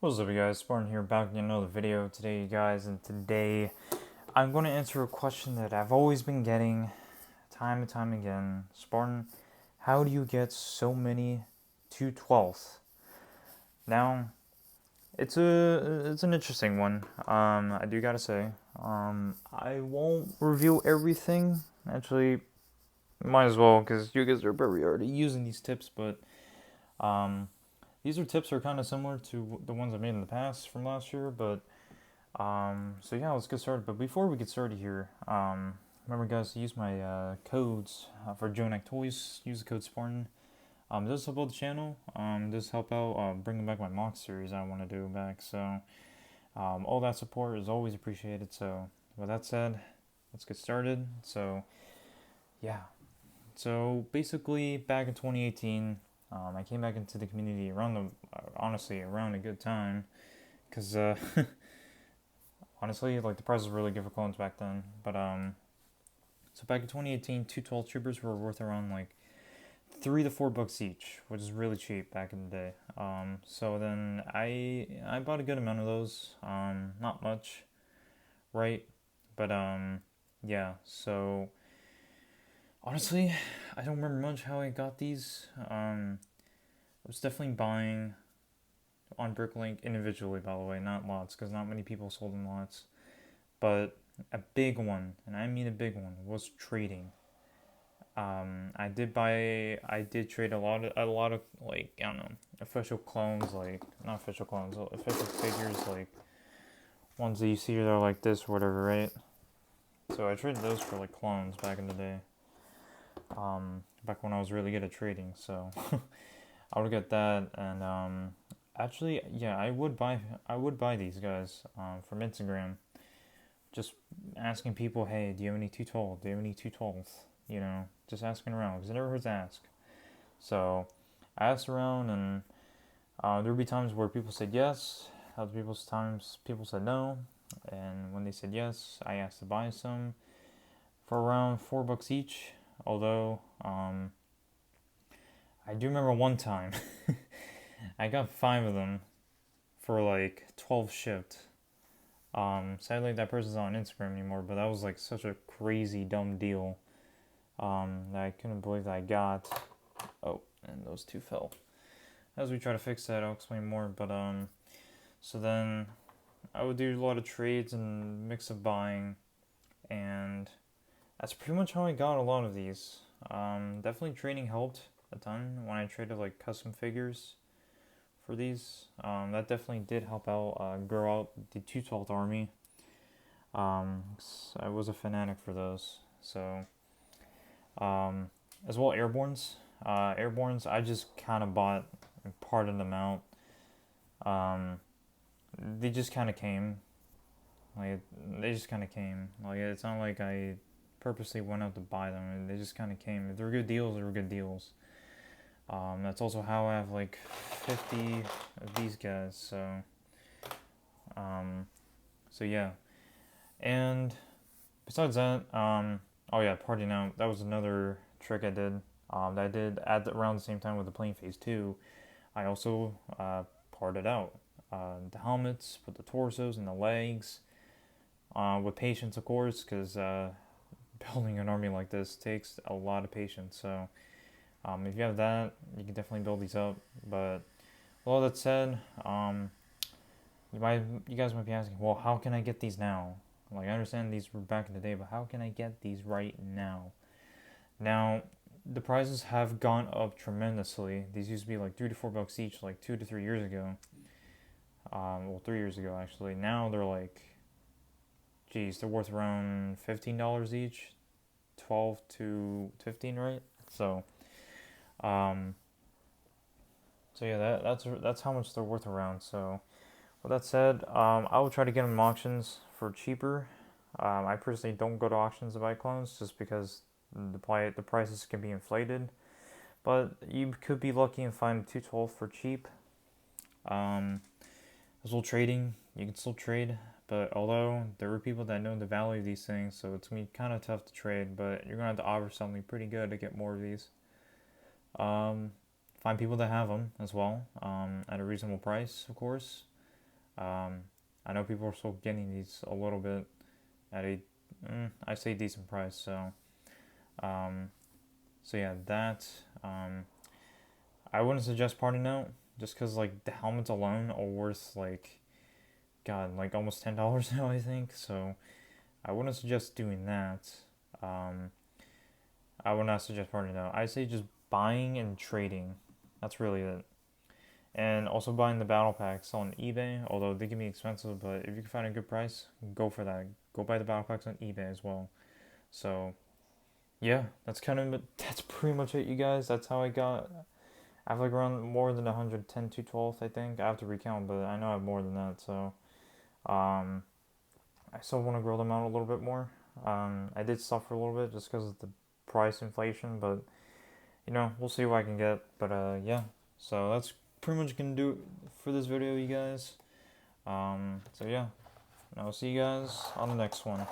What's up, you guys? Spartan here, back in another video today, you guys. And today I'm going to answer a question that I've always been getting time and time again. Spartan, how do you get so many 212th? Now, it's an interesting one. I do gotta say, I won't reveal everything. Actually, might as well because you guys are probably already using these tips, but um, these tips are kind of similar to the ones I made in the past from last year, but so yeah, let's get started. But before we get started here, remember guys to use my codes for Jonak Toys. Use the code Spartan. It does help out the channel. It does help out bringing back my mock series I want to do back. So all that support is always appreciated. So with that said, let's get started. So yeah, so basically back in 2018, I came back into the community around honestly around a good time because honestly, like the prices were really good for clones back then. But so back in 2018, 212 troopers were worth around like $3 to $4 each, which is really cheap back in the day. So then I bought a good amount of those. Not much, right? But yeah. So honestly, I don't remember much how I got these. I was definitely buying on Bricklink individually, by the way, not lots, because not many people sold in lots. But a big one, and I mean a big one, was trading. I did trade a lot of like I don't know official clones, like not official clones, official figures, like ones that you see that are like this or whatever, right? So I traded those for like clones back in the day. Back when I was really good at trading, so I would get that, and actually, yeah, I would buy these guys from Instagram. Just asking people, hey, do you have any 212? Do you have any 212? You know, just asking around because it never hurts to ask. So I asked around, and there would be times where people said yes. Other people's times people said no. And when they said yes, I asked to buy some for around $4 each. Although I do remember one time I got 5 of them for like 12 shipped. Sadly, that person's not on Instagram anymore, but that was like such a crazy dumb deal that I couldn't believe that I got. Oh, and those two fell. As we try to fix that, I'll explain more. But so then I would do a lot of trades and mix of buying, and that's pretty much how I got a lot of these. Definitely trading helped a ton when I traded like custom figures for these. That definitely did help out grow out the 212th army. I was a fanatic for those. So as well airborns. Airborns, I just kind of bought and parted them out. Um, they just kind of came. Like they just kind of came. Like it's not like I purposely went out to buy them. They just kind of came. If they're good deals, they were good deals. That's also how I have like 50 of these guys. Um, so yeah. And besides that, oh yeah, partying out. That was another trick I did. That I did around the same time with the playing phase 2. I also parted out the helmets, with the torsos and the legs, with patience, of course, because building an army like this takes a lot of patience. So if you have that, you can definitely build these up. But with all that said, you guys might be asking, well, how can I get these now? Like I understand these were back in the day, but how can I get these right now? Now, the prices have gone up tremendously. These used to be like $3 to $4 each, like 2 to 3 years ago. Well, 3 years ago actually. Now they're like, geez, they're worth around $15 each, 12 to 15, right? So, um, so yeah, that's how much they're worth around. So, with that said, I will try to get them in auctions for cheaper. I personally don't go to auctions to buy clones just because the prices can be inflated. But you could be lucky and find a 212 for cheap. As well trading, you can still trade, but although there are people that know the value of these things, so it's gonna be kind of tough to trade. But you're gonna have to offer something pretty good to get more of these. Um, Find people that have them as well at a reasonable price, of course. I know people are still getting these a little bit at a, I say decent price. Um, so yeah, that. I wouldn't suggest Party Note just because like the helmets alone are worth like, God, like almost $10 now, I think. So I wouldn't suggest doing that. Um, I would not suggest Party Note. I say just buying and trading. That's really it. And also buying the battle packs on eBay, although they can be expensive, but if you can find a good price, go for that. Go buy the battle packs on eBay as well. So yeah, that's pretty much it, you guys. That's how I got. I have like around more than 110 to 12th, I think. I have to recount, but I know I have more than that. So um, I still want to grow them out a little bit more. I did suffer a little bit just because of the price inflation, but we'll see what I can get. But yeah, so that's pretty much gonna do it for this video, you guys. So yeah, I'll see you guys on the next one.